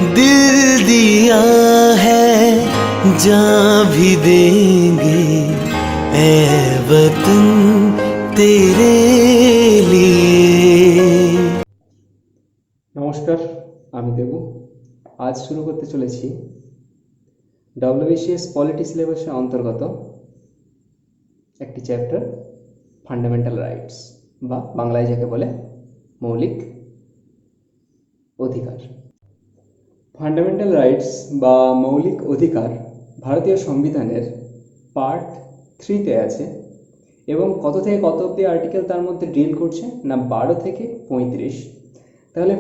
दिल दिया है जान भी देंगे ए वतन तेरे लिए। নমস্কার, আমি দেবু। আজ শুরু করতে চলেছি ডব্লিউবিসিএস পলিটি সিলেবাসের অন্তর্গত একটি চ্যাপ্টার, ফান্ডামেন্টাল রাইটস বা বাংলায় যাকে বলে মৌলিক অধিকার। ফান্ডামেন্টাল রাইটস বা মৌলিক অধিকার ভারতীয় সংবিধানের পার্ট 3-তে আছে এবং কত থেকে কত অব্দি আর্টিকেল তার মধ্যে ডিল করছে না 12 থেকে 35। তাহলে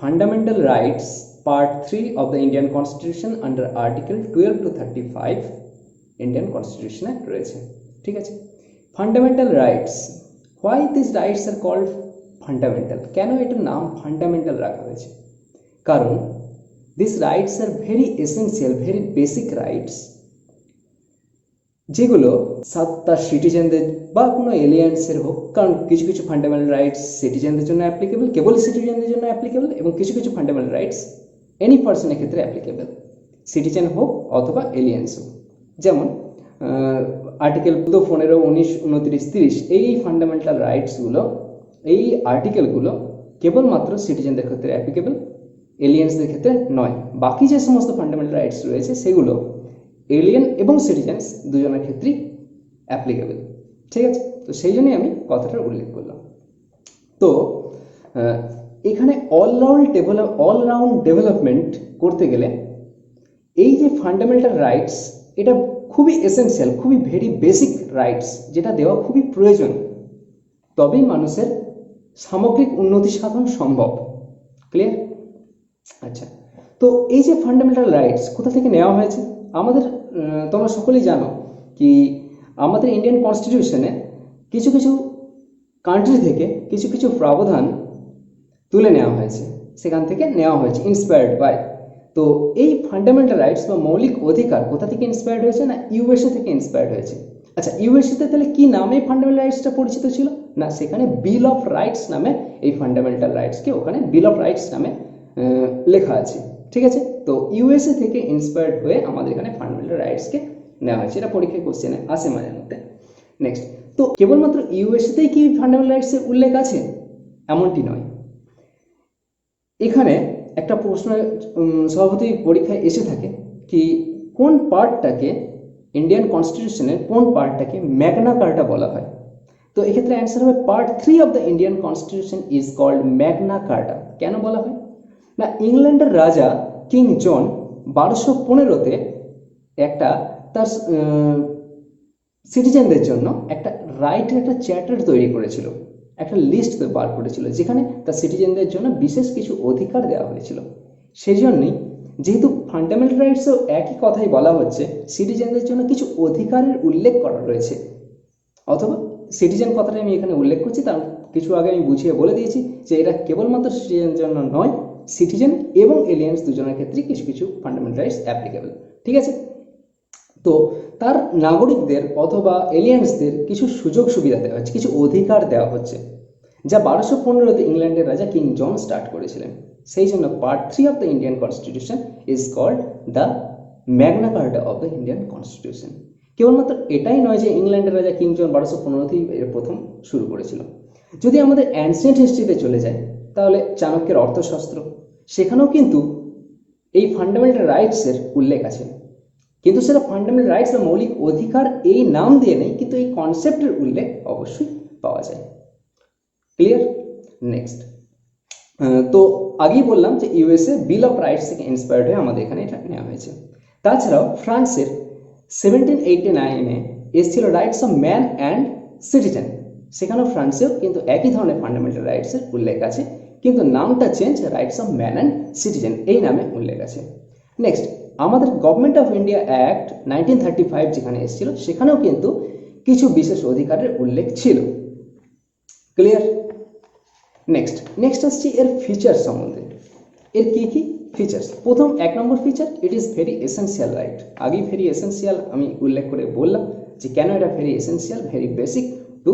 fundamental rights part 3 of the Indian constitution under article 12 to 35 Indian কনস্টিটিউশনে রয়েছে। ঠিক আছে, fundamental rights, why this rights are called fundamental, কেন এটার নাম ফান্ডামেন্টাল রাখা হয়েছে? কারণ this rights are very essential, very basic rights, যেগুলো তার সিটিজেনদের বা কোনো এলিয়েন্সের হোক, কারণ কিছু কিছু ফান্ডামেন্টাল রাইটস সিটিজেনদের জন্য অ্যাপ্লিকেবল, কেবল সিটিজেনদের জন্য অ্যাপ্লিকেবল, এবং কিছু কিছু ফান্ডামেন্টাল রাইটস এনি পার্সনের ক্ষেত্রে অ্যাপ্লিকেবল, সিটিজেন হোক অথবা এলিয়েন্স হোক। যেমন আর্টিকেল 15, 19, 29, 30 এই ফান্ডামেন্টাল রাইটসগুলো, এই আর্টিকেলগুলো কেবলমাত্র সিটিজেনদের ক্ষেত্রে অ্যাপ্লিকেবল, এলিয়েন্সদের ক্ষেত্রে নয়। বাকি যে সমস্ত ফান্ডামেন্টাল রাইটস রয়েছে সেগুলো এলিয়েন এবং সিটিজেন্স দুজনের ক্ষেত্রেই অ্যাপ্লিকেবল। ঠিক আছে, তো সেই জন্যই আমি কথাটার উল্লেখ করলাম। তো এখানে অলরাউন্ড ডেভেলপমেন্ট করতে গেলে এই যে ফান্ডামেন্টাল রাইটস, এটা খুবই এসেন্সিয়াল, খুবই ভেরি বেসিক রাইটস, যেটা দেওয়া খুবই প্রয়োজন, তবেই মানুষের সামগ্রিক উন্নতি সাধন সম্ভব। ক্লিয়ার? আচ্ছা, তো এই যে ফান্ডামেন্টাল রাইটস কোথা থেকে নেওয়া হয়েছে? আমাদের তোমরা সকলেই জানো কি আমাদের ইন্ডিয়ান কনস্টিটিউশনে কিছু কিছু কান্ট্রি থেকে কিছু কিছু প্রাবধান তুলে নেওয়া হয়েছে, সেখান থেকে নেওয়া হয়েছে, ইন্সপায়ার্ড বাই। তো এই ফান্ডামেন্টাল রাইটস বা মৌলিক অধিকার কোথা থেকে ইন্সপায়ার্ড হয়েছে? না ইউএসএ থেকে ইন্সপায়ার্ড হয়েছে। আচ্ছা, ইউএসএতে তাহলে কি নামে ফান্ডামেন্টাল রাইটসটা পরিচিত ছিল? না, সেখানে বিল অফ রাইটস নামে এই ফান্ডামেন্টাল রাইটসকে ওখানে বিল অফ রাইটস নামে লেখা আছে। ঠিক আছে, তো ইউএসএ থেকে ইন্সপায়ার্ড হয়ে আমাদের এখানে ফান্ডামেন্টাল রাইটসকে নেওয়া হয়েছে। এটা পরীক্ষায় কোশ্চেনে আসে মাঝে মধ্যে। নেক্সট, তো কেবলমাত্র ইউএসএতেই কি ফান্ডামেন্টাল রাইটসের উল্লেখ আছে? এমনটি নয়। এখানে একটা প্রশ্ন স্বভাবতই পরীক্ষায় এসে থাকে কি কোন পার্টটাকে, ইন্ডিয়ান কনস্টিটিউশনের কোন পার্টটাকে ম্যাগনা কার্টা বলা হয়? তো এক্ষেত্রে অ্যান্সার হবে part 3 of the Indian constitution is called Magna Carta. কেন বলা হয়? না, ইংল্যান্ডের রাজা কিং জন 1215-তে একটা তার সিটিজেনদের জন্য একটা রাইটের একটা চ্যার্টার তৈরি করেছিল, একটা লিস্ট বার করেছিল, যেখানে তার সিটিজেনদের জন্য বিশেষ কিছু অধিকার দেওয়া হয়েছিল। সেই জন্যই যেহেতু ফান্ডামেন্টাল রাইটসেও একই কথাই বলা হচ্ছে, সিটিজেনদের জন্য কিছু অধিকারের উল্লেখ করা রয়েছে, অথবা সিটিজেন কথাটা আমি এখানে উল্লেখ করছি, তার কিছু আগে আমি বুঝিয়ে বলে দিয়েছি যে এটা কেবলমাত্র সিটিজেনের জন্য নয়, সিটিজেন এবং এলিয়েন্স দুজনের ক্ষেত্রে কিছু কিছু ফান্ডামেন্টাল রাইটস অ্যাপ্লিকেবল। ঠিক আছে, তো তার নাগরিকদের অথবা এলিয়েন্সদের কিছু সুযোগ সুবিধা দেওয়া হচ্ছে, কিছু অধিকার দেওয়া হচ্ছে, যা 1215-তে ইংল্যান্ডের রাজা কিং জন স্টার্ট করেছিলেন। সেই জন্য part 3 of the Indian constitution is called the Magna Carta of the Indian constitution. কেবলমাত্র এটাই নয় যে ইংল্যান্ডের রাজা কিং জন 1215-তেই এর প্রথম শুরু করেছিল। যদি আমাদের অ্যানসিয়েন্ট হিস্ট্রিতে চলে যায়, তাহলে চাণক্যের অর্থশাস্ত্র, সেখানেও কিন্তু এই ফান্ডামেন্টাল রাইটসের উল্লেখ আছে, কিন্তু সেটা ফান্ডামেন্টাল রাইটস বা মৌলিক অধিকার এই নাম দিয়ে নেই, কিন্তু এই কনসেপ্টের উল্লেখ অবশ্যই পাওয়া যায়। ক্লিয়ার? নেক্সট, তো আগেই বললাম যে ইউএসএ বিল অফ রাইটস থেকে ইন্সপায়ার্ড হয়ে আমাদের এখানে এটা নেওয়া হয়েছে। তাছাড়াও ফ্রান্সের 1789-এ এসেছিল rights of man and citizen, সেখানেও ফ্রান্সেও কিন্তু একই ধরনের ফান্ডামেন্টাল রাইটসের উল্লেখ আছে, কিন্তু নামটা change, rights of man and citizen এই নামে উল্লেখ আছে। নেক্সট, আমাদের গভর্নমেন্ট অফ ইন্ডিয়া অ্যাক্ট 1935 যেখানে এসেছিল, সেখানেও কিন্তু কিছু বিশেষ অধিকারের উল্লেখ ছিল। ক্লিয়ার? নেক্সট আসছি এর ফিচার সম্বন্ধে। এর কি কি ফিচার্স? প্রথম 1 নম্বর feature, it is very essential right. আগেই ভেরি এসেন্সিয়াল আমি উল্লেখ করে বললাম যে কেন এটা very essential, very basic to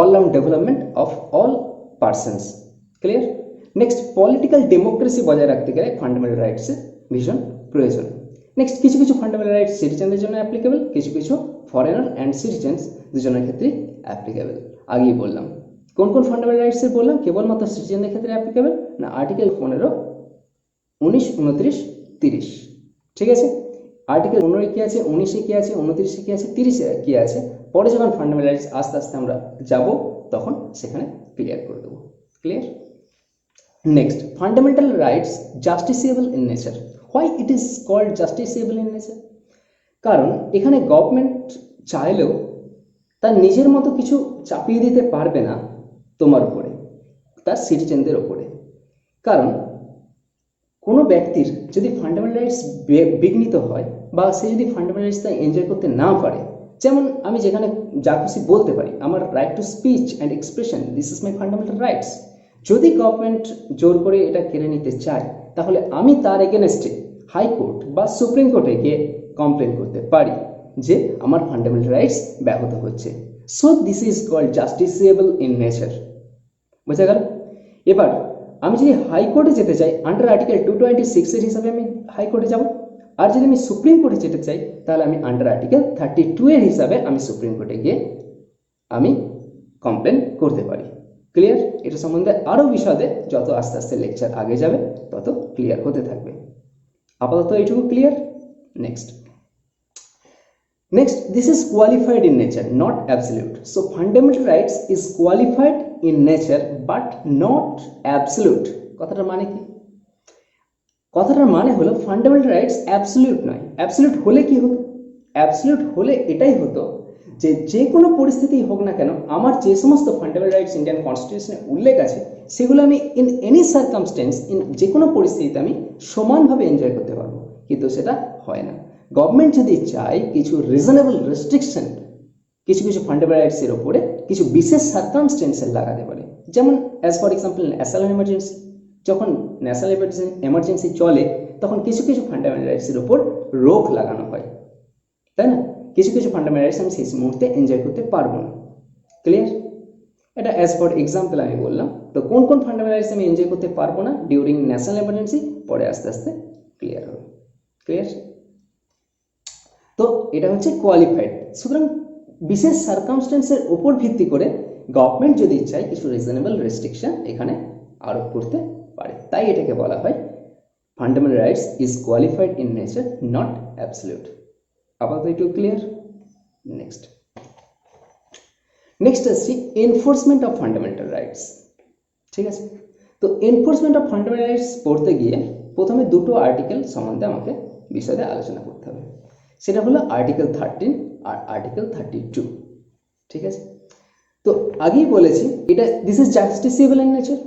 all round development of all persons. Clear? Next, political democracy বজায় রাখতে গেলে ফান্ডামেন্টাল রাইটসের ভীষণ প্রয়োজন। নেক্সট, কিছু কিছু ফান্ডামেন্টাল রাইটস সিটিজেনদের জন্য অ্যাপ্লিকেবল, কিছু কিছু ফরেনার অ্যান্ড সিটিজেন্স দুজনের ক্ষেত্রে অ্যাপ্লিকেবল। আগেই বললাম কোন কোন ফান্ডামেন্টাল রাইটসের বললাম, কেবলমাত্র সিটিজেনদের ক্ষেত্রে অ্যাপ্লিকেবল না আর্টিকেল 15, 19, 29, 30। ঠিক আছে, আর্টিকেল 15 কি আছে, 19 কি আছে, 29 কি আছে, 30 কি আছে, পরে যখন ফান্ডামেন্টাল রাইটস আস্তে আস্তে আমরা যাব তখন সেখানে ক্লিয়ার করে দেবো। Clear? Next, fundamental rights justiciable in nature. Why it is called justiciable in nature? কারণ এখানে গভর্নমেন্ট চাইলেও তার নিজের মতো কিছু চাপিয়ে দিতে পারবে না তোমার উপরে, তার সিটিজেনদের ওপরে। কারণ কোনো ব্যক্তির যদি ফান্ডামেন্টাল রাইটস বিঘ্নিত হয় বা সে যদি ফান্ডামেন্টাল রাইটস তা এনজয় করতে না পারে, যেমন আমি যেখানে যা খুশি বলতে পারি, আমার right to speech and expression, this is my fundamental rights, যদি গভর্নমেন্ট জোর করে এটা কেড়ে নিতে চায় তাহলে আমি তার এগেনস্টে হাইকোর্ট বা সুপ্রিম কোর্টে গিয়ে কমপ্লেন করতে পারি যে আমার ফান্ডামেন্টাল রাইটস ব্যাহত হচ্ছে। So this is called justiciable in nature. বোঝা গেল? এবার আমি যদি হাইকোর্টে যেতে চাই আন্ডার আর্টিকেল 226 এর হিসাবে আমি হাইকোর্টে যাব, আর যদি আমি সুপ্রিম কোর্টে যেতে চাই তাহলে আমি আন্ডার আর্টিকেল 32 এর হিসাবে আমি সুপ্রিম কোর্টে গিয়ে আমি কমপ্লেন করতে পারি। ক্লিয়ার? এটা সম্বন্ধে আরও বিশদে যত আস্তে আস্তে লেকচার আগে যাবে তত ক্লিয়ার হতে থাকবে। আপাতত এইটুকু clear. Next, this is qualified in nature, not absolute. So fundamental rights is qualified in nature but not absolute. কথাটার মানে কি? কথাটার মানে হলো ফান্ডামেন্টাল রাইটস অ্যাবসলিউট নয়। অ্যাবসলিউট হলে কি হতো? অ্যাবসলিউট হলে এটাই হতো যে যে কোনো পরিস্থিতি হোক না কেন আমার যে সমস্ত ফান্ডামেন্টাল রাইটস ইন্ডিয়ান কনস্টিটিউশনে উল্লেখ আছে সেগুলো আমি ইন এনি সার্কামস্টেন্স, যে কোনো পরিস্থিতিতে আমি সমানভাবে এনজয় করতে পারবো, কিন্তু সেটা হয় না। গভর্নমেন্ট যদি চায় কিছু রিজনেবল রেস্ট্রিকশন কিছু কিছু ফান্ডামেন্টাল রাইটসের ওপরে কিছু বিশেষ সার্কামস্টেন্সে লাগাতে পারে, যেমন as for example national emergency. যখন ন্যাশনাল এমার্জেন্সি চলে তখন কিছু কিছু ফান্ডামেন্টাল রাইটসের ওপর রোক লাগানো হয়, তাই না? কিছু কিছু ফান্ডামেন্টাল রাইটস আমি সেই মুহূর্তে এনজয় করতে পারবো না। ক্লিয়ার? এটা অ্যাজ ফর এক্সাম্পল আমি বললাম। তো কোন কোন ফান্ডামেন্টাল রাইটস আমি এনজয় করতে পারবো না ডিউরিং ন্যাশনাল এমার্জেন্সি, পরে আস্তে আস্তে ক্লিয়ার হবে। ক্লিয়ার? তো এটা হচ্ছে কোয়ালিফাইড। সুতরাং বিশেষ সার্কামস্টেন্সের উপর ভিত্তি করে গভর্নমেন্ট যদি চায় কিছু রিজনেবল রেস্ট্রিকশন এখানে আরোপ করতে পারে, তাই এটাকে বলা হয় fundamental rights is qualified in nature, not absolute. আপাতত একটু ক্লিয়ার। নেক্সট আসছি এনফোর্সমেন্ট অফ ফান্ডামেন্টাল রাইটস। ঠিক আছে, তো এনফোর্সমেন্ট অফ ফান্ডামেন্টাল রাইটস পড়তে গিয়ে প্রথমে দুটো আর্টিকেল সম্বন্ধে আমাকে বিশদে আলোচনা করতে হবে। সেটা হলো আর্টিকেল 13 আর আর্টিকেল 32। ঠিক আছে, তো আগেই বলেছি এটা this is justiciable in nature,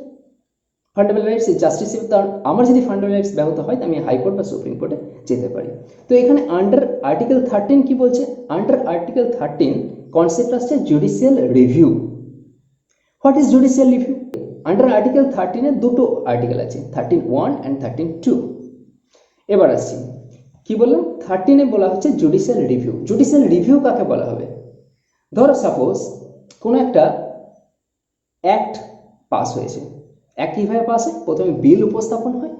fundamental rights is justiciable. কারণ আমার যদি ফান্ডামেন্টাল রাইটস ব্যাহত হয় আমি হাইকোর্ট বা সুপ্রিম কোর্টে যেতে পারি। তো এখানে আন্ডার আর্টিকেল 13 কি বলছে? আন্ডার আর্টিকেল 13 কনসেপ্ট আসছে judicial review. What is judicial review? Under article 13 এর দুটো আর্টিকেল আছে, 13(1) অ্যান্ড 13(2). এবার আসছি কি বললাম, 13-এ বলা হচ্ছে জুডিশিয়াল রিভিউ। জুডিশিয়াল রিভিউ কাকে বলা হবে? ধরো সাপোজ কোনো একটা অ্যাক্ট পাস হয়েছে। অ্যাক্ট কীভাবে পাস হয়? প্রথমে বিল উপস্থাপন হয়,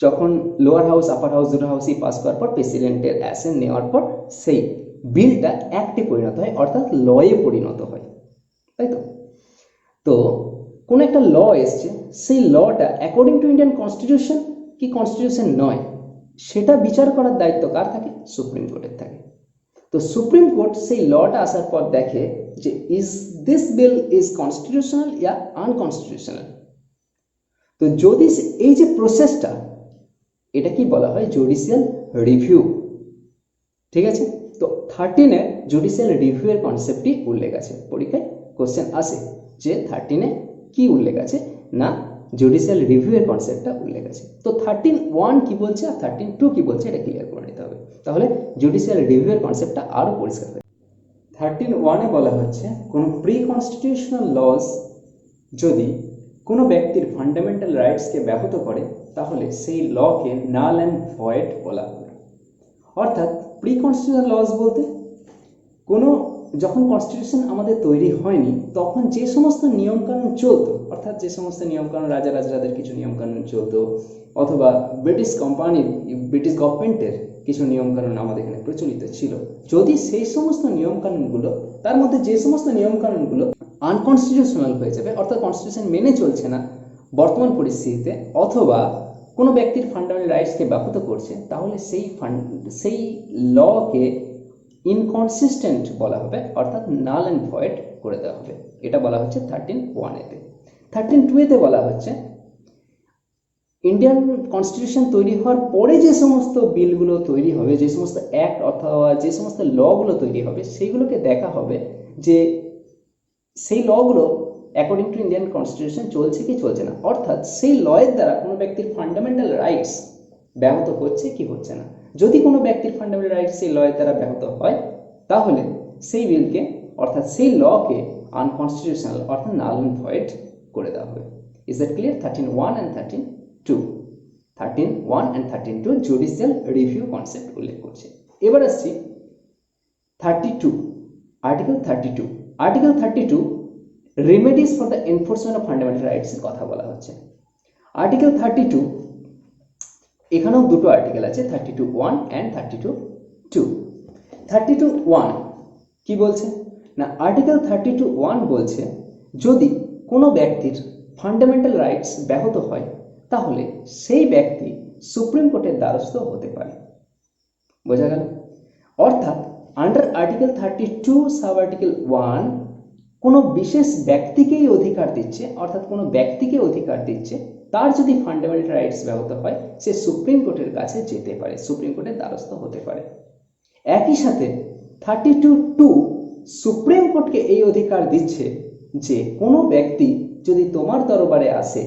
যখন লোয়ার হাউস আপার হাউস দুটো হাউসই পাস করার পর প্রেসিডেন্টের অ্যাসেন্ট নেওয়ার পর সেই বিলটা অ্যাক্টে পরিণত হয়, অর্থাৎ লয়ে পরিণত হয়, তাই তো? তো কোনো একটা ল এসছে, সেই লটা অ্যাকর্ডিং টু ইন্ডিয়ান কনস্টিটিউশন কি কনস্টিটিউশন নয় সেটা বিচার করার দায়িত্ব কার থাকে? সুপ্রিম কোর্টের থাকে। তো সুপ্রিম কোর্ট সেই লটা আসার পর দেখে যে is this bill is constitutional yeah unconstitutional. তো যদি এই যে প্রসেসটা, এটা কি বলা হয়? Judicial review. ঠিক আছে, তো 13-এ জুডিশিয়াল রিভিউয়ের কনসেপ্টটি উল্লেখ আছে। পরীক্ষায় কোশ্চেন আসে যে 13-এ কি উল্লেখ আছে না জুডিশিয়াল রিভিউয়ের কনসেপ্টটা উল্লেখ আছে। তো 13(1) কি বলছে আর 13(2) কি বলছে এটা ক্লিয়ার করে নিতে হবে, তাহলে জুডিশিয়াল রিভিউয়ের কনসেপ্টটা আরও পরিষ্কার হবে। 13(1)-এ বলা হচ্ছে কোনো প্রি কনস্টিটিউশনাল লস যদি কোনো ব্যক্তির ফান্ডামেন্টাল রাইটসকে ব্যাহত করে তাহলে সেই লকে নাল অ্যান্ড ভয়েড বলা হবে। অর্থাৎ প্রি কনস্টিটিউশনাল লস বলতে কোনো যখন কনস্টিটিউশন আমাদের তৈরি হয়নি তখন যে সমস্ত নিয়মকানুন চলতো, অর্থাৎ যে সমস্ত নিয়মকানুন রাজাদের কিছু নিয়মকানুন চলতো, অথবা ব্রিটিশ গভর্নমেন্টের কিছু নিয়মকানুন আমাদের এখানে প্রচলিত ছিল, যদি সেই সমস্ত নিয়মকানুনগুলো, তার মধ্যে যে সমস্ত নিয়মকানুনগুলো আনকনস্টিটিউশনাল হয়ে যাবে, অর্থাৎ কনস্টিটিউশন মেনে চলছে না বর্তমান পরিস্থিতিতে, অথবা কোনো ব্যক্তির ফান্ডামেন্টাল রাইটসকে ব্যাহত করছে, তাহলে সেই লকে ইনকনসিস্টেন্ট বলা হবে, অর্থাৎ নাল অ্যান্ড ভয়েড করে দেওয়া হবে। এটা বলা হচ্ছে 13(1)(a)তে। 13(2)(a)তে বলা হচ্ছে ইন্ডিয়ান কনস্টিটিউশন তৈরি হওয়ার পরে যে সমস্ত বিলগুলো তৈরি হবে, যে সমস্ত অ্যাক্ট অথবা যে সমস্ত লগুলো তৈরি হবে, সেইগুলোকে দেখা হবে যে সেই লগুলো অ্যাকর্ডিং টু ইন্ডিয়ান কনস্টিটিউশন চলছে কি চলছে না, অর্থাৎ সেই লয়ের দ্বারা কোনো ব্যক্তির ফান্ডামেন্টাল রাইটস ব্যাহত হচ্ছে কি হচ্ছে না। যদি কোনো ব্যক্তির ফান্ডামেন্টাল রাইটস সেই লয়ের দ্বারা ব্যাহত হয়, তাহলে সেই বিলকে অর্থাৎ সেই লকে আনকনস্টিটিউশনাল অর্থাৎ নাল অ্যান্ড ভয়েড করে দেওয়া হবে। Is that clear? 13(1) and 13(2). 13(1) and 13(2) judicial review concept উল্লেখ করছে। এবার আসছি 32, article 32। Article 32 remedies for the enforcement of fundamental rights এর কথা বলা হচ্ছে। আর্টিকেল 32 এখানেও দুটো আর্টিকেল আছে, 32(1) and 32(2). 32(1) কি বলছে না, আর্টিকেল 32(1) বলছে যদি কোনো ব্যক্তির ফান্ডামেন্টাল রাইটস ব্যাহত হয় তাহলে সেই ব্যক্তি সুপ্রিম কোর্টের দ্বারস্থ হতে পারে। বোঝা গেল? অর্থাৎ আন্ডার আর্টিকেল 32 সাব আর্টিকেল 1 কোনো বিশেষ ব্যক্তিকেই অধিকার দিচ্ছে, অর্থাৎ কোনো ব্যক্তিকে অধিকার দিচ্ছে, তার যদি ফান্ডামেন্টাল রাইটস ব্যাহত হয় সে সুপ্রিম কোর্টের কাছে যেতে পারে, সুপ্রিম কোর্টের দ্বারস্থ হতে পারে। একই সাথে 32(2) সুপ্রিম কোর্টকে এই অধিকার দিচ্ছে যে কোনো ব্যক্তি যদি তোমার দরবারে আসে,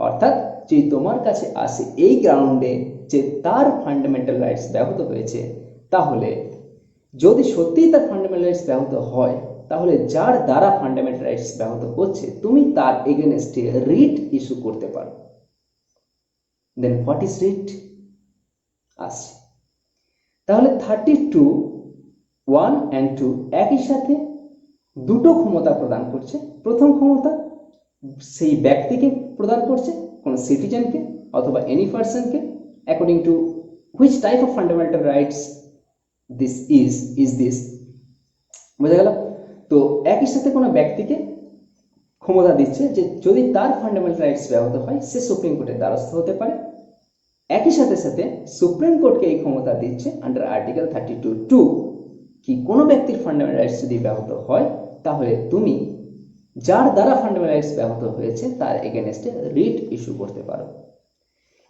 অর্থাৎ যদি তোমার কাছে আসে এই গ্রাউন্ডে যে তার ফান্ডামেন্টাল রাইটস ব্যাহত হয়েছে, তাহলে যদি সত্যিই তার ফান্ডামেন্টাল রাইটস ব্যাহত হয়, তাহলে যার দ্বারা ফান্ডামেন্টাল রাইটস ব্যাহত হচ্ছে তুমি তার এগেনস্টে রিট ইস্যু করতে পারো। দেন হোয়াট ইজ রিট আসছে। তাহলে 32(1) and 2 একই সাথে দুটো ক্ষমতা প্রদান করছে। প্রথম ক্ষমতা সেই ব্যক্তিকে প্রদান করছে, কোনো সিটিজেনকে অথবা এনি পার্সনকে, according to which type of fundamental rights this is this. বোঝা গেল? তো একই সাথে কোনো ব্যক্তিকে ক্ষমতা দিচ্ছে যে যদি তার ফান্ডামেন্টাল রাইটস ব্যাহত হয় সে সুপ্রিম কোর্টের দ্বারস্থ হতে পারে। একই সাথে সাথে সুপ্রিম কোর্টকে এই ক্ষমতা দিচ্ছে আন্ডার আর্টিকেল 32(2) কি কোনো ব্যক্তির ফান্ডামেন্টাল রাইটস যদি ব্যাহত হয় তাহলে তুমি যার দ্বারা ফান্ডামেন্টাল রাইটস ব্যাহত হয়েছে তার এগেনস্টে রিট ইস্যু করতে পারো।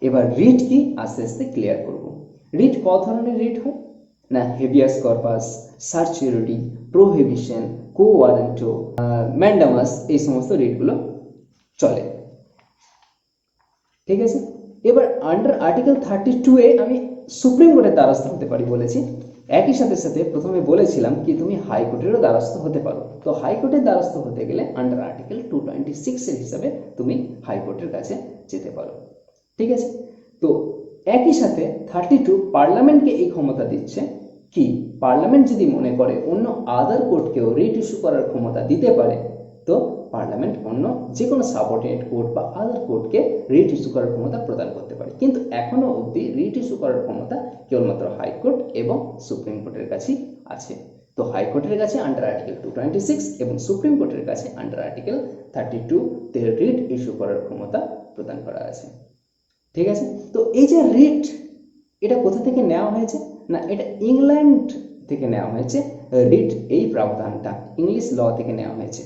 এবার রিট কি আস্তে আস্তে ক্লিয়ার করব। রিট ক ধরনের রিট হয় না, হেভিয়াস কর্পাস, সার্চিউরিটি, প্রোহিবিশন, কো ওয়ারেন্টো, ম্যান্ডামাস, এই সমস্ত রিটগুলো চলে। ঠিক আছে? এবার আন্ডার আর্টিকেল 32(a) আমি সুপ্রিম কোর্টের দ্বারস্থ হতে পারি বলেছি। একই সাথে সাথে প্রথমে বলেছিলাম কি তুমি হাইকোর্টেরও দ্বারস্থ হতে পারো। তো হাইকোর্টের দ্বারস্থ হতে গেলে আন্ডার আর্টিকেল 226 এর হিসাবে তুমি হাইকোর্টের কাছে যেতে পারো। ঠিক আছে? তো একই সাথে 32 পার্লামেন্টকে এই ক্ষমতা দিচ্ছে কি পার্লামেন্ট যদি মনে করে অন্য আদার কোর্টকেও রিট ইস্যু করার ক্ষমতা দিতে পারে, তো পার্লামেন্ট অন্য যে কোনো সাবঅর্ডিনেট কোর্ট বা আদার কোর্টকে রিট ইস্যু করার ক্ষমতা প্রদান করতে পারে। কিন্তু এখনো অবধি রিট ইস্যু করার ক্ষমতা কেবলমাত্র হাইকোর্ট এবং সুপ্রিম কোর্টের কাছেই আছে। তো হাইকোর্টের কাছে আন্ডার আর্টিকেল 226 এবং সুপ্রিম কোর্টের কাছে আন্ডার আর্টিকেল 32 তে রিট ইস্যু করার ক্ষমতা প্রদান করা আছে। ঠিক আছে? তো এই যে রিট, এটা কোথা থেকে নেওয়া হয়েছে না, এটা ইংল্যান্ড থেকে নেওয়া হয়েছে। রিট এই প্রাবধানটা ইংলিশ ল থেকে নেওয়া হয়েছে।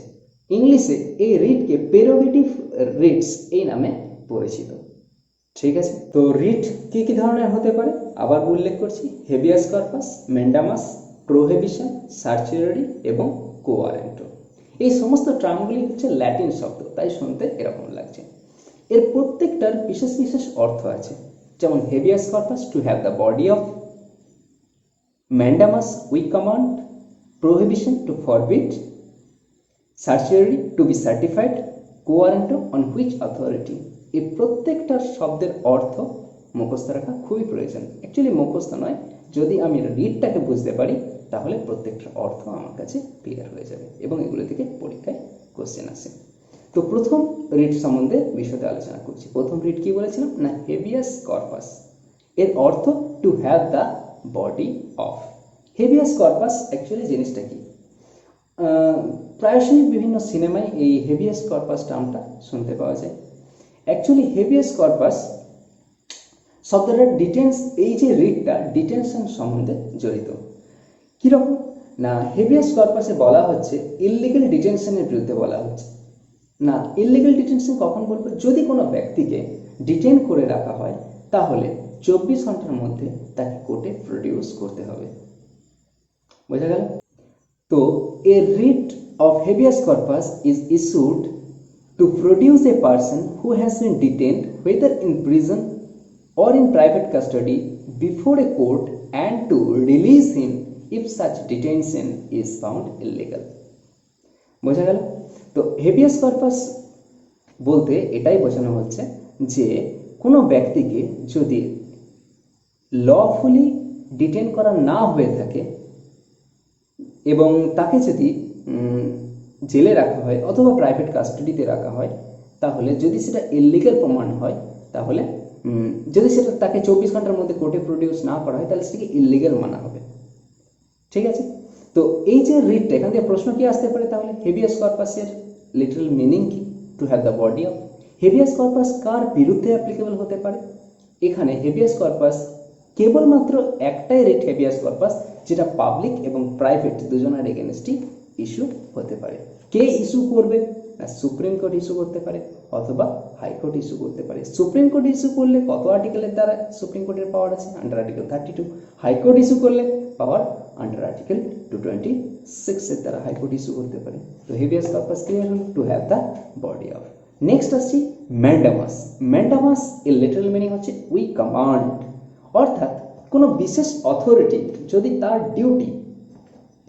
ইংলিশে এই রিটকে প্রেরোগেটিভ রিটস এই নামে পরিচিত। ঠিক আছে? তো রিট কি কি ধরনের হতে পারে আবার উল্লেখ করছি, হেভিয়াস কর্পাস, ম্যান্ডামাস, প্রোহিবিশন, সার্চিউরিটি এবং কো ওয়ারেন্টো। এই সমস্ত টার্মগুলি হচ্ছে ল্যাটিন শব্দ, তাই শুনতে এরকম লাগছে। এর প্রত্যেকটার বিশেষ বিশেষ অর্থ আছে। যেমন habeas corpus, to have the body of; mandamus, we command; prohibition, to forbid; certiorari, to be certified; quo warranto, on which authority. এই প্রত্যেকটার শব্দের অর্থ মুখস্থ রাখা খুবই প্রয়োজন। অ্যাকচুয়ালি মুখস্থ নয়, যদি আমি রিডটাকে বুঝতে পারি তাহলে প্রত্যেকটা অর্থ আমার কাছে ক্লিয়ার হয়ে যাবে এবং এগুলো থেকে পরীক্ষায় কোশ্চেন আসে। তো প্রথম রিট সম্বন্ধে বিশদে আলোচনা করছি। প্রথম রিট কি বলেছিলাম না, হেভিয়াস কর্পাস। এর অর্থ two have the body of. Habeas corpus actually জিনিসটা কি, প্রায়শই বিভিন্ন সিনেমায় এই হেভিয়াস কর্পাস টার্মটা শুনতে পাওয়া যায়। অ্যাকচুয়ালি হেভিয়াস কর্পাস শব্দটার ডিটেন্স, এই যে রিটটা ডিটেনশন সম্বন্ধে জড়িত। কীরকম না, হেভিয়াস কর্পাসে বলা হচ্ছে ইললিগাল ডিটেনশনের বিরুদ্ধে বলা হচ্ছে। না, ইললিগাল ডিটেনশন কখন বলবো, যদি কোনো ব্যক্তিকে ডিটেন করে রাখা হয় তাহলে 24 ঘন্টার মধ্যে তাকে কোর্টে প্রডিউস করতে হবে। বোঝা গেল? তো a writ of habeas corpus is issued to produce a person who has been detained whether in prison or in private custody before a court and to release him if such detention is found illegal. বোঝা গেল? তো habeas corpus বলতে এটাই বোঝানো হচ্ছে যে কোনো ব্যক্তিকে যদি লফুলি ডিটেন করা না হয়ে থাকে এবং তাকে যদি জেলে রাখা হয় অথবা প্রাইভেট কাস্টাডিতে রাখা হয়, তাহলে যদি সেটা ইললিগাল প্রমাণ হয়, তাহলে যদি সেটা তাকে 24 ঘন্টার মধ্যে কোর্টে প্রডিউস না করা হয় তাহলে সেটাকে ইললিগাল মানা হবে। ঠিক আছে? তো এই যে রিটটা, এখান থেকে প্রশ্ন কি আসতে পারে, তাহলে হেভিয়াস কর্পাসের লিটারাল মিনিং কি, to have the body of. Habeas corpus কার বিরুদ্ধে অ্যাপ্লিকেবল হতে পারে? এখানে হেভিয়াস কর্পাস কেবলমাত্র একটাই রিট হেভিয়াস কর্পাস যেটা পাবলিক এবং প্রাইভেট দুজনের এগেনস্টই ইস্যু হতে পারে। কে ইস্যু করবে না, সুপ্রিম কোর্ট ইস্যু করতে পারে অথবা হাইকোর্ট ইস্যু করতে পারে। সুপ্রিম কোর্ট ইস্যু করলে কত আর্টিকেলের দ্বারা সুপ্রিম কোর্টের পাওয়ার আছে, আন্ডার আর্টিকেল 32। হাইকোর্ট ইস্যু করলে পাওয়ার আন্ডার আর্টিকেল 226 এর দ্বারা হাইকোর্ট ইস্যু করতে পারে। তো হেভিয়াস কর্পাস ক্লিয়ার হল, two have the body of. Next আসছি ম্যান্ডামাস। ম্যান্ডামাস এর লিটারাল মিনিং হচ্ছে উই কমান্ড, অর্থাৎ কোনো বিশেষ অথরিটি যদি তার ডিউটি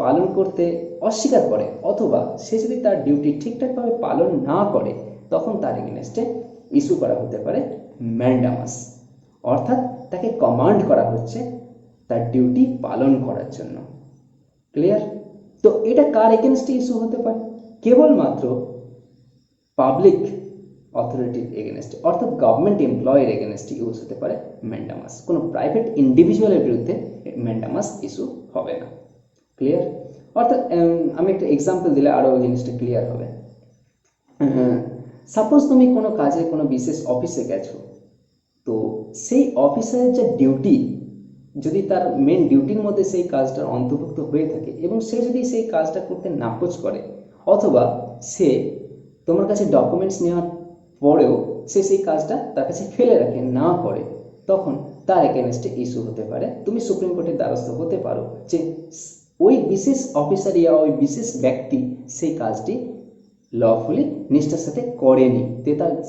পালন করতে অস্বীকার করে অথবা সে যদি তার ডিউটি ঠিকঠাকভাবে পালন না করে, তখন তার এগেনস্টে ইস্যু করা হতে পারে ম্যান্ডামাস, অর্থাৎ তাকে কমান্ড করা হচ্ছে তার ডিউটি পালন করার জন্য। ক্লিয়ার? তো এটা কার এগেনস্টে ইস্যু হতে পারে? কেবলমাত্র পাবলিক অথরিটির এগেনস্টে, অর্থাৎ গভর্নমেন্ট এমপ্লয়ের এগেনস্টে ইউজ হতে পারে ম্যান্ডামাস। কোনো প্রাইভেট ইন্ডিভিজুয়ালের বিরুদ্ধে ম্যান্ডামাস ইস্যু হবে না। ক্লিয়ার? অর্থাৎ আমি একটা এক্সাম্পল দিলে আরও জিনিসটা ক্লিয়ার হবে। সাপোজ তুমি কোনো কাজে কোনো বিশেষ অফিসে গেছো, তো সেই অফিসারের যে ডিউটি, যদি তার মেন ডিউটির মধ্যে সেই কাজটার অন্তর্ভুক্ত হয়ে থাকে এবং সে যদি সেই কাজটা করতে নাকচ করে অথবা সে তোমার কাছে ডকুমেন্টস নেওয়ার পরেও সে সেই কাজটা তার কাছে ফেলে রাখে, না করে, তখন তার এগেনস্টে ইস্যু হতে পারে। তুমি সুপ্রিম কোর্টের দ্বারস্থ হতে পারো যে ওই বিশেষ অফিসার ইয়া ওই বিশেষ ব্যক্তি সেই কাজটি লফুলি নিষ্ঠার সাথে করেনি,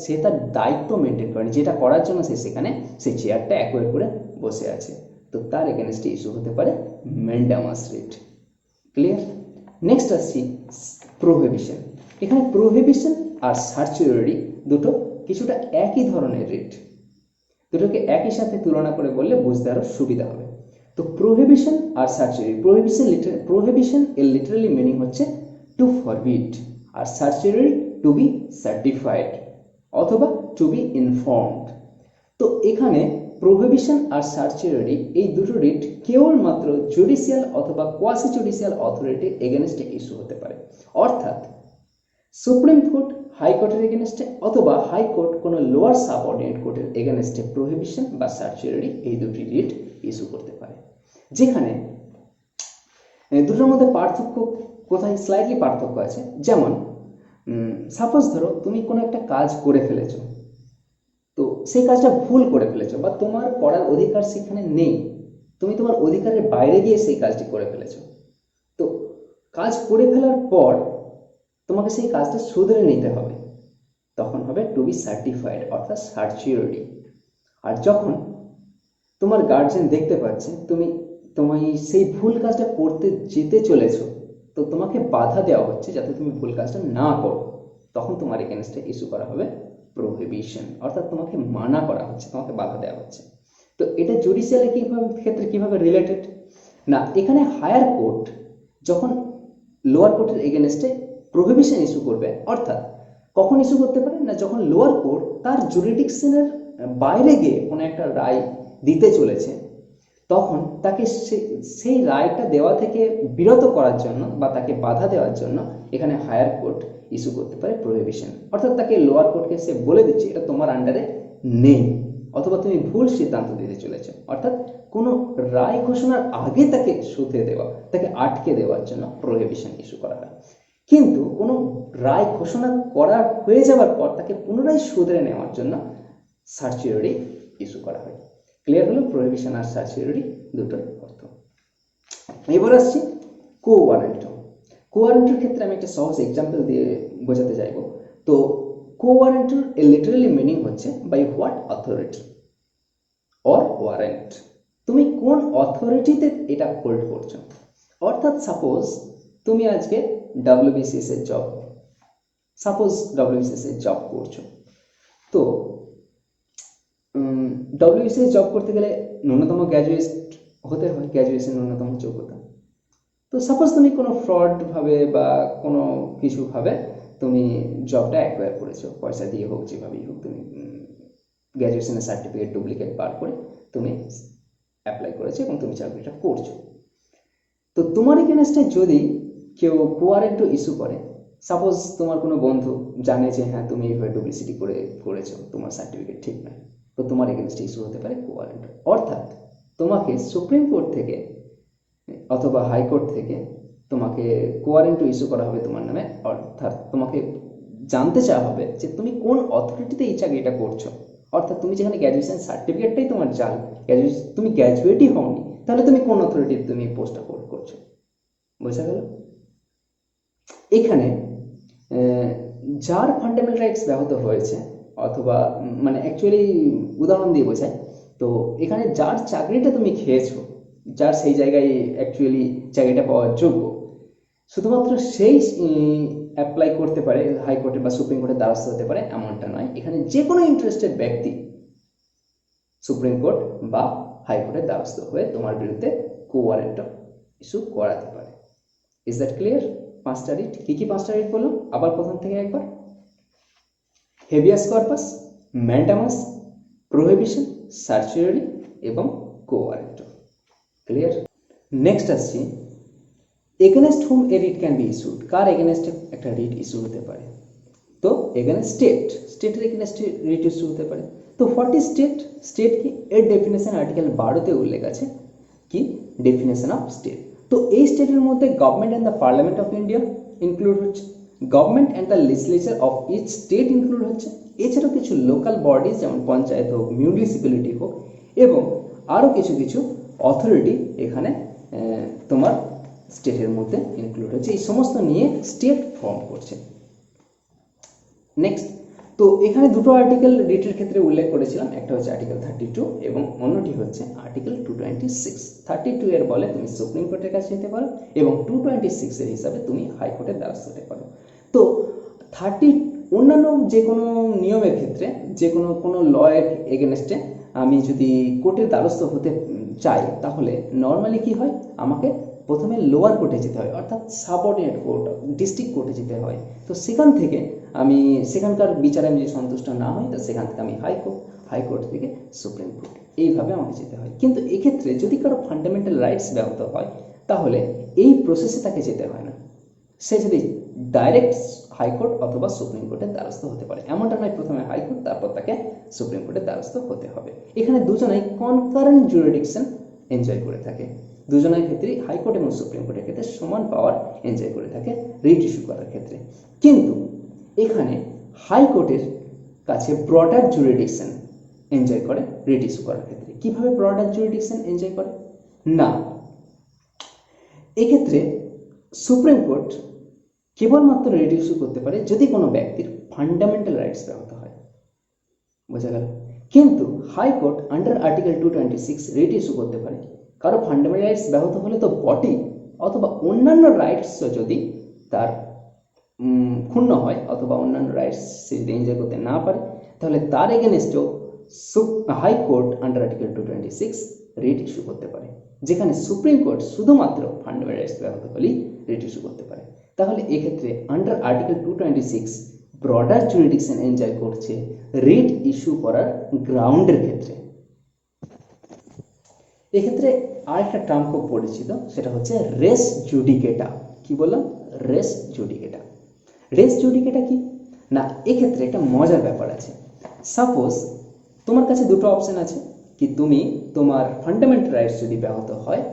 সে তার দায়িত্ব মেনটেন করেনি, যেটা করার জন্য সে সেখানে সেই চেয়ারটা অ্যাকোয়ার করে বসে আছে। তো তার এগেনস্টে ইস্যু হতে পারে ম্যান্ডামাস রিট। ক্লিয়ার? নেক্সট আসছি প্রোহিবিশন। এখানে প্রোহিবিশন আর সার্চুরি দুটো কিছুটা একই ধরনের রিট, দুটোকে একই সাথে তুলনা করে বললে বুঝতে আরও সুবিধা হবে। তো প্রোহিবিশন আর সার্চুরি, প্রোহিবিশন এর লিটারালি মিনিং হচ্ছে টু ফরবিড, আর সার্চুরি টু বি সার্টিফাইড অথবা টু বি ইনফর্মড। তো এখানে প্রোহিবিশন আর সার্চুরি এই দুটো রিট কেবলমাত্র জুডিশিয়াল অথবা কোয়াসি জুডিশিয়াল অথরিটির এগেনস্টে ইস্যু হতে পারে, অর্থাৎ সুপ্রিম কোর্ট হাইকোর্টের এগেনস্টে অথবা হাইকোর্ট কোনো লোয়ার সাবঅর্ডিনেট কোর্টের এগেনস্টে প্রোহিবিশন বা সার্চুরি এই দুটি রিট ইস্যু করতে পারে। যেখানে দুটোর মধ্যে পার্থক্য কোথায়, স্লাইটলি পার্থক্য আছে। যেমন সাপোজ ধরো তুমি কোনো একটা কাজ করে ফেলেছো, তো সেই কাজটা ভুল করে ফেলেছো বা তোমার করার অধিকার সেখানে নেই, তুমি তোমার অধিকারের বাইরে গিয়ে সেই কাজটি করে ফেলেছো। তো কাজ করে ফেলার পর তোমাকে সেই কাজটা শুধরে নিতে হবে, তখন হবে টু বি সার্টিফাইড অর্থাৎ সার্চুরি। আর যখন তোমার গার্জিয়ান দেখতে পাচ্ছে তুমি সেই ভুল কাজটা করতে যেতে চলেছো, তো তোমাকে বাধা দেওয়া হচ্ছে যাতে তুমি ভুল কাজটা না করো, তখন তোমার এগেনস্টে ইস্যু করা হবে প্রোহিবিশন, অর্থাৎ তোমাকে মানা করা হচ্ছে, তোমাকে বাধা দেওয়া হচ্ছে। তো এটা জুডিশিয়ালের ক্ষেত্রে কিভাবে রিলেটেড না, এখানে হায়ার কোর্ট যখন লোয়ার কোর্টের এগেনস্টে প্রোহিবিশন ইস্যু করবে, অর্থাৎ কখন ইস্যু করতে পারে না, যখন লোয়ার কোর্ট তার জুরিডিকশনের বাইরে গিয়ে কোনো একটা রায় দিতে চলেছে, তখন তাকে সেই রায়টা দেওয়া থেকে বিরত করার জন্য বা তাকে বাধা দেওয়ার জন্য এখানে হায়ার কোর্ট ইস্যু করতে পারে প্রোহিবিশন। অর্থাৎ তাকে লোয়ার কোর্টকে সে বলে দিচ্ছে এটা তোমার আন্ডারে নেই, অথবা তুমি ভুল সিদ্ধান্ত দিতে চলেছো। অর্থাৎ কোনো রায় ঘোষণার আগে তাকে শুধরে দেওয়া, তাকে আটকে দেওয়ার জন্য প্রোহিবিশন ইস্যু করা হয়। কিন্তু কোনো রায় ঘোষণা করা হয়ে যাওয়ার পর তাকে পুনরায় শুধরে নেওয়ার জন্য সার্চিওরি ইস্যু করা হয়। ক্লিয়ার হলো প্রোহিবিশন আর সার্চিওরি দুটোর অর্থ। এবার আসছি কো ওয়ারেন্টো। কো ওয়ারেন্টোর ক্ষেত্রে আমি একটা সহজ এক্সাম্পল দিয়ে বোঝাতে চাইবো। তো কো ওয়ারেন্টোর লিটারালি মিনিং হচ্ছে by what authority or warrant, তুমি কোন অথরিটিতে এটা হোল্ড করছো। অর্থাৎ সাপোজ তুমি আজকে ডাব্লিউবিসিএস এর জব করছো। তো ডাব্লিউবিসিএস জব করতে গেলে ন্যূনতম গ্র্যাজুয়েট হতে হয়, গ্র্যাজুয়েশন ন্যূনতম যোগ্যতা। তো সাপোজ তুমি কোনো ফ্রড ভাবে বা কোনো কিছু ভাবে তুমি জবটা অ্যাকোয়ার করেছো, পয়সা দিয়ে হোক যেভাবেই হোক, তুমি গ্র্যাজুয়েশনের সার্টিফিকেট ডুপ্লিকেট বার করে তুমি অ্যাপ্লাই করেছো এবং তুমি চাকরিটা করছো। তো তোমার এগেনস্টে যদি কেউ কোয়ারেন্টো ইস্যু করে, সাপোজ তোমার কোনো বন্ধু জানে যে হ্যাঁ তুমি এইভাবে ডুপ্লিসিটি করেছো, তোমার সার্টিফিকেট ঠিক নয়, তো তোমার এগেনস্টে ইস্যু হতে পারে কোয়ারেন্টো। অর্থাৎ তোমাকে সুপ্রিম কোর্ট থেকে অথবা হাইকোর্ট থেকে তোমাকে কোয়ারেন্টো ইস্যু করা হবে তোমার নামে। অর্থাৎ তোমাকে জানতে চাওয়া হবে যে তুমি কোন অথরিটিতে এই চাকরিটা করছো। অর্থাৎ তুমি যেখানে গ্র্যাজুয়েশন সার্টিফিকেটটাই তোমার জাল, তুমি গ্র্যাজুয়েটই হওনি, তাহলে তুমি কোন অথরিটিতে তুমি পোস্টটা হোল্ড করছো। বোঝা গেল? এখানে যার ফান্ডামেন্টাল রাইটস ব্যাহত হয়েছে, অথবা মানে অ্যাকচুয়ালি উদাহরণ দিয়ে বোঝায়, তো এখানে যার চাকরিটা তুমি খেয়েছো, যার সেই জায়গায় অ্যাকচুয়ালি চাকরিটা পাওয়ার যোগ্য, শুধুমাত্র সেই অ্যাপ্লাই করতে পারে হাইকোর্টে বা সুপ্রিম কোর্টের দ্বারস্থ হতে পারে এমনটা নয়। এখানে যে কোনো ইন্টারেস্টেড ব্যক্তি সুপ্রিম কোর্ট বা হাইকোর্টের দ্বারস্থ হয়ে তোমার বিরুদ্ধে কোয়ারেন্টো ইস্যু করাতে পারে। Is that clear? পাঁচটা রিট, কি কি পাঁচটা রিট বললাম আবার প্রথম থেকে একবার? Habeas corpus, mandamus, prohibition, certiorari এবং কোয়ারেন্টো। ক্লিয়ার? নেক্সট আসছি against whom a writ can be issued. কার এগেনস্টে একটা রিট ইস্যু হতে পারে? তো এগেনস্ট স্টেটের এগেনস্টে রিট ইস্যু হতে পারে। তো হোয়াট ইজ স্টেট কি? এর ডেফিনেশন আর্টিকেল 12-তে উল্লেখ আছে। কি ডেফিনেশন অফ স্টেট? তো এই স্টেটের মধ্যে government and the parliament of India include হচ্ছে, government and the legislature of each state include হচ্ছে, এছাড়াও কিছু লোকাল বডিজ যেমন পঞ্চায়েত হোক, মিউনিসিপ্যালিটি হোক, এবং আরও কিছু কিছু অথরিটি এখানে তোমার স্টেটের মধ্যে ইনক্লুড হচ্ছে। এই সমস্ত নিয়ে স্টেট ফর্ম করছে। নেক্সট, তো এখানে দুটো আর্টিকেল রিটের ক্ষেত্রে উল্লেখ করেছিলাম, একটা হচ্ছে আর্টিকেল 32 এবং অন্যটি হচ্ছে আর্টিকেল 226। 32 এর বলে তুমি সুপ্রিম কোর্টের কাছে যেতে পারো এবং 226 এর হিসাবে তুমি হাইকোর্টের দ্বারস্থ হতে পারো। তো 30 অন্যান্য যে কোনো নিয়মের ক্ষেত্রে, যে কোনো লয়ের এগেনস্টে আমি যদি কোর্টের দ্বারস্থ হতে চাই, তাহলে নর্মালি কি হয়, আমাকে প্রথমে লোয়ার কোর্টে যেতে হয়, অর্থাৎ সাবঅর্ডিনেট কোর্ট, ডিস্ট্রিক্ট কোর্টে যেতে হয়। তো সেখান থেকে আমি সেখানকার বিচারে আমি যদি সন্তুষ্ট না হই, তো সেখান থেকে আমি হাইকোর্ট থেকে সুপ্রিম কোর্ট, এইভাবে আমাকে যেতে হয়। কিন্তু এক্ষেত্রে যদি কারো ফান্ডামেন্টাল রাইটস ব্যাহত হয়, তাহলে এই প্রসেসে তাকে যেতে হয় না। সে যদি ডাইরেক্ট হাইকোর্ট অথবা সুপ্রিম কোর্টের দ্বারস্থ হতে পারে, এমনটা নয় প্রথমে হাইকোর্ট তারপর তাকে সুপ্রিম কোর্টের দ্বারস্থ হতে হবে। এখানে দুজনেই কনকারেন্ট জুরিডিকশন এনজয় করে থাকে, দুজনের ক্ষেত্রেই হাইকোর্ট এবং সুপ্রিম কোর্টের ক্ষেত্রে সমান পাওয়ার এনজয় করে থাকে রিট ইস্যু করার ক্ষেত্রে। কিন্তু এখানে হাইকোর্টের কাছে ব্রডার জুরিডিকশন এনজয় করে রিট ইস্যু করার ক্ষেত্রে। কিভাবে ব্রডার জুরিডিকশন এনজয় করে? না, এক্ষেত্রে সুপ্রিম কোর্ট কেবলমাত্র রিট ইস্যু করতে পারে যদি কোনো ব্যক্তির ফান্ডামেন্টাল রাইটস ব্যাহত হয়। বোঝা গেল? কিন্তু high court under article 226 writ issue করতে পারে কারো ফান্ডামেন্টাল রাইটস ব্যাহত হলে তো বটে, অথবা অন্যান্য রাইটসও যদি তার ক্ষুণ্ণ হয় অথবা অন্যান্য রাইটস সে যদি এনজয় করতে না পারে, তাহলে তার এগেনস্টেও high court under article 226 writ issue করতে পারে, যেখানে সুপ্রিম কোর্ট শুধুমাত্র ফান্ডামেন্টাল রাইটস ব্যাহত হলেই রিট ইস্যু করতে পারে। তাহলে এক্ষেত্রে under article 226 broader jurisdiction enjoy করছে রিট ইস্যু করার গ্রাউন্ডের ক্ষেত্রে। এক্ষেত্রে আরেকটা টার্ম খুব পরিচিত, সেটা হচ্ছে রেস জুডিকেটা। কি বললাম? রেস জুডিকেটা। রেস জুডিকেটা কি না, এক্ষেত্রে একটা মজার ব্যাপার আছে। সাপোজ তোমার কাছে দুটো অপশন আছে, কি তুমি তোমার ফান্ডামেন্টাল রাইটস যদি ব্যাহত হয়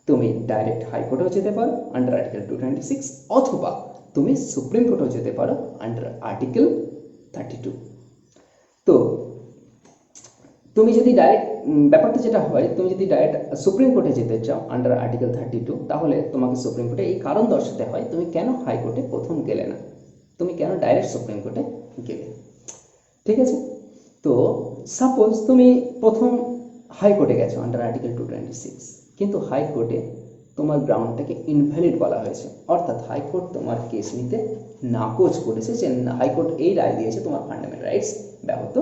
তুমি ডাইরেক্ট হাইকোর্টেও যেতে পারো আন্ডার আর্টিকেল 226, অথবা তুমি সুপ্রিম কোর্টেও যেতে পারো আন্ডার আর্টিকেল 32। তো তুমি যদি ডাইরেক্ট ব্যাপারটা যেটা হয়, তুমি যদি ডাইরেক্ট সুপ্রিম কোর্টে যেতে চাও আন্ডার আর্টিকেল 32, তাহলে তোমাকে সুপ্রিম কোর্টে এই কারণ দর্শাতে হয় তুমি কেন হাইকোর্টে প্রথম গেলে না, তুমি কেন ডাইরেক্ট সুপ্রিম কোর্টে গেলে। ঠিক আছে? তো সাপোজ তুমি প্রথম হাইকোর্টে গেছো আন্ডার আর্টিকেল 226, কিন্তু হাইকোর্টে তোমার গ্রাউন্ডটাকে ইনভ্যালিড বলা হয়েছে, অর্থাৎ হাইকোর্ট তোমার কেস নিতে নাকচ করেছে, যে হাইকোর্ট এই রায় দিয়েছে তোমার ফান্ডামেন্টাল রাইটস ব্যাহত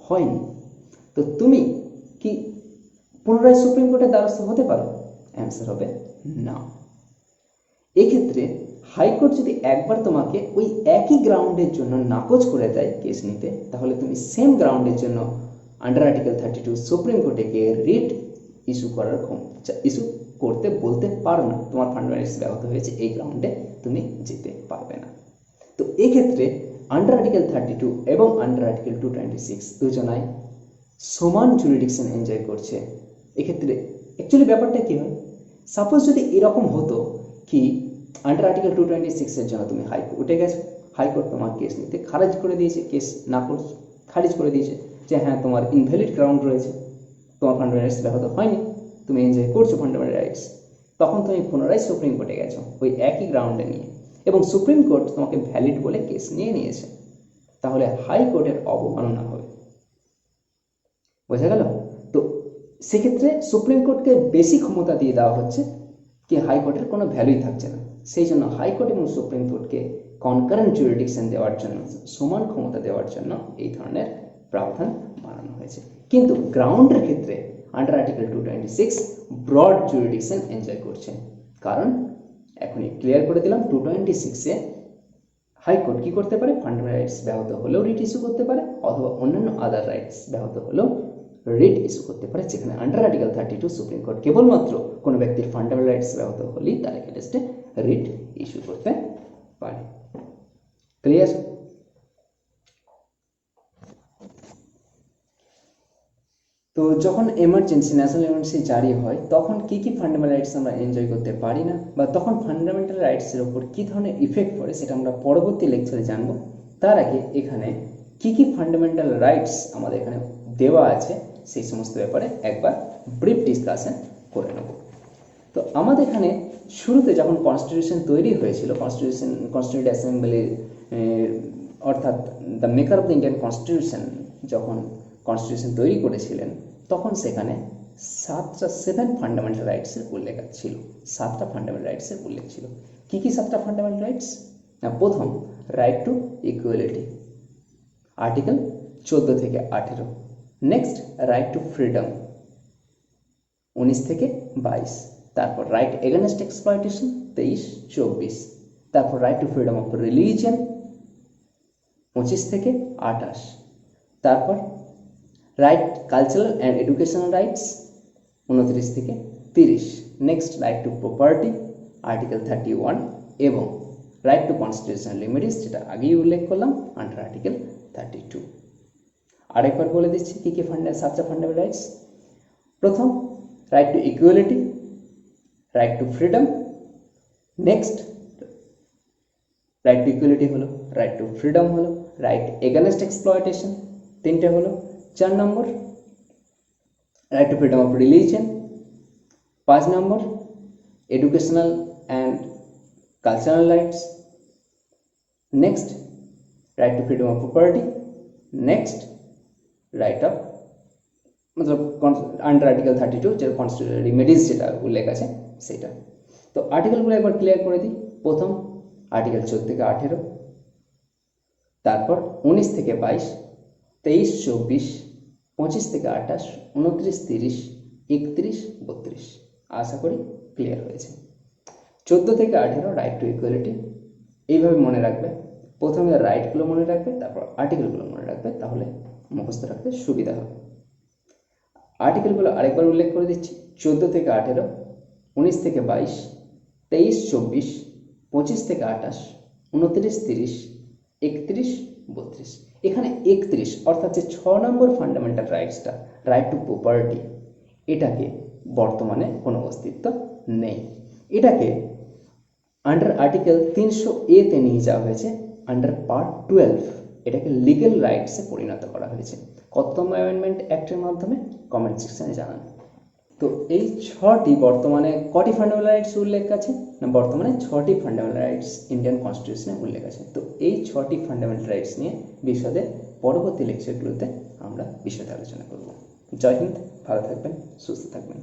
হয়নি। তো তুমি কি পুনরায় সুপ্রিম কোর্টের দ্বারস্থ হতে পারো? অ্যান্সার হবে না। এক্ষেত্রে হাইকোর্ট যদি একবার তোমাকে ওই একই গ্রাউন্ডের জন্য নাকচ করে দেয় কেস নিতে, তাহলে তুমি সেম গ্রাউন্ডের জন্য আন্ডার আর্টিকেল 32 সুপ্রিম কোর্টে গিয়ে রিট ইস্যু করতে বলতে পারো না, তোমার ফান্ডামেন্টাল রাইটস ব্যাহত হয়েছে এই গ্রাউন্ডে তুমি যেতে পারবে না। তো এক্ষেত্রে আন্ডার আর্টিকেল 32 এবং আন্ডার আর্টিকেল 226 দুজনাই সমান জুরিডিকশন এনজয় করছে। এক্ষেত্রে অ্যাকচুয়ালি ব্যাপারটা কী হয়, সাপোজ যদি এরকম হতো কি আন্ডার আর্টিকেল 226 এর জন্য তুমি হাইকোর্টে গেছো, হাইকোর্ট তোমার কেস নিতে খারিজ করে দিয়েছে, কেস নাকচ খারিজ করে দিয়েছে যে হ্যাঁ তোমার ইনভ্যালিড গ্রাউন্ড রয়েছে, তোমার ফান্ডামেন্টাল রাইটস ব্যাহত হয়নি, তুমি এনজয় করছো ফান্ডামেন্টাল রাইটস। তখন তুমি পুনরায় সুপ্রিম কোর্টে গেছো ওই একই গ্রাউন্ডে নিয়ে, এবং সুপ্রিম কোর্ট তোমাকে ভ্যালিড বলে কেস নিয়ে নিয়েছে, তাহলে হাইকোর্টের অবমাননা হবে। বোঝা গেল? তো সেক্ষেত্রে সুপ্রিম কোর্টকে বেশি ক্ষমতা দিয়ে দেওয়া হচ্ছে, কি হাইকোর্টের কোনো ভ্যালুই থাকছে না। সেই জন্য হাইকোর্ট এবং সুপ্রিম কোর্টকে কনকারেন্ট জুরিডিকশন দেওয়ার জন্য, সমান ক্ষমতা দেওয়ার জন্য এই ধরনের প্রাবধান বানানো হয়েছে। কিন্তু গ্রাউন্ডের ক্ষেত্রে under article 226 broad jurisdiction enjoy করছে, কারণ এখনই ক্লিয়ার করে দিলাম 226-এ হাইকোর্ট কি করতে পারে, ফান্ডামেন্টাল রাইটস ব্যাহত হলেও রিট ইস্যু করতে পারে, অথবা অন্যান্য আদার রাইটস ব্যাহত হলেও রিট ইস্যু করতে পারে, যেখানে আন্ডার আর্টিকেল 32 সুপ্রিম কোর্ট কেবলমাত্র কোনো ব্যক্তির ফান্ডামেন্টাল রাইটস ব্যাহত হলেই তার এগেইনস্টে রিট ইস্যু করতে পারে। ক্লিয়ার? তো যখন এমার্জেন্সি, ন্যাশনাল এমার্জেন্সি জারি হয়, তখন কি কি ফান্ডামেন্টাল রাইটস আমরা এনজয় করতে পারি না, বা তখন ফান্ডামেন্টাল রাইটসের ওপর কী ধরনের ইফেক্ট পড়ে সেটা আমরা পরবর্তী লেকচারে জানবো। তার আগে এখানে কি কি ফান্ডামেন্টাল রাইটস আমাদের এখানে দেওয়া আছে সেই সমস্ত ব্যাপারে একবার ব্রিফ ডিসকাশন করে নেব। তো আমাদের এখানে শুরুতে যখন কনস্টিটিউশন তৈরি হয়েছিল, কনস্টিটিউয়েন্ট অ্যাসেম্বলি অর্থাৎ the maker of the Indian constitution যখন কনস্টিটিউশন তৈরি করেছিলেন, তখন সেখানে 7 ফান্ডামেন্টাল রাইটসের উল্লেখ ছিল। 7টা ফান্ডামেন্টাল রাইটসের উল্লেখ ছিল। কী কী 7টা ফান্ডামেন্টাল রাইটস? না, প্রথম রাইট টু ইকুয়ালিটি, আর্টিকেল 14 থেকে 18। নেক্সট রাইট টু ফ্রিডম 19 থেকে 22। তারপর রাইট এগেনস্ট এক্সপ্লয়টেশন 23-24। তারপর right to freedom of religion 25 থেকে 28। তারপর right cultural and educational rights 29 থেকে 30। Next right two property article 31, এবং রাইট টু কনস্টিটিউশনাল রেমেডিস, যেটা আগেই উল্লেখ করলাম, আন্ডার আর্টিকেল 32। আরেকবার বলে দিচ্ছি কী কী 7টা ফান্ডামেন্টাল রাইটস। প্রথম right to equality, right to freedom. Next right to equality হলো, রাইট টু ফ্রিডম হলো, রাইট এগেনস্ট এক্সপ্লয়টেশন 3টে হলো। 4 নম্বর right to freedom of religion. 5 নম্বর educational and cultural rights. Next right to freedom of property. Next right of মতলব under article 32 যে constitutional remedies যেটা উল্লেখ আছে সেটা। তো আর্টিকেলগুলো একবার ক্লিয়ার করে দিই। প্রথম আর্টিকেল 14 থেকে 18, তারপর 19 থেকে 22, 23-24, 25 থেকে 28, 29, 30, 31, 32। আশা করি ক্লিয়ার হয়েছে। 14 থেকে 18 রাইট টু ইকুয়ালিটি। এইভাবে মনে রাখবে, প্রথমে রাইটগুলো মনে রাখবে, তারপর আর্টিকেলগুলো মনে রাখবে, তাহলে মুখস্থ রাখতে সুবিধা হবে। আর্টিকেলগুলো আরেকবার উল্লেখ করে দিচ্ছি। 14 থেকে 18, 19 থেকে 22, 23, 24, 25 থেকে 28, 29, 30, 31, 32। এখানে 31 অর্থাৎ যে 6 নম্বর ফান্ডামেন্টাল রাইটসটা, রাইট টু প্রপার্টি, এটাকে বর্তমানে কোনো অস্তিত্ব নেই। এটাকে আন্ডার আর্টিকেল 300A তে নিয়ে যাওয়া হয়েছে, আন্ডার পার্ট 12 এটাকে লিগ্যাল রাইটসে পরিণত করা হয়েছে। কততম অ্যামেন্ডমেন্ট অ্যাক্টের মাধ্যমে কমেন্ট সেকশনে জানান। তো এই 6টি বর্তমানে কটি ফান্ডামেন্টাল রাইটস উল্লেখ আছে না, বর্তমানে 6টি ফান্ডামেন্টাল রাইটস ইন্ডিয়ান কনস্টিটিউশনে উল্লেখ আছে। তো এই 6টি ফান্ডামেন্টাল রাইটস নিয়ে বিশদে পরবর্তী লেকচারগুলোতে আমরা বিশদে আলোচনা করব। জয় হিন্দ, ভালো থাকবেন, সুস্থ থাকবেন।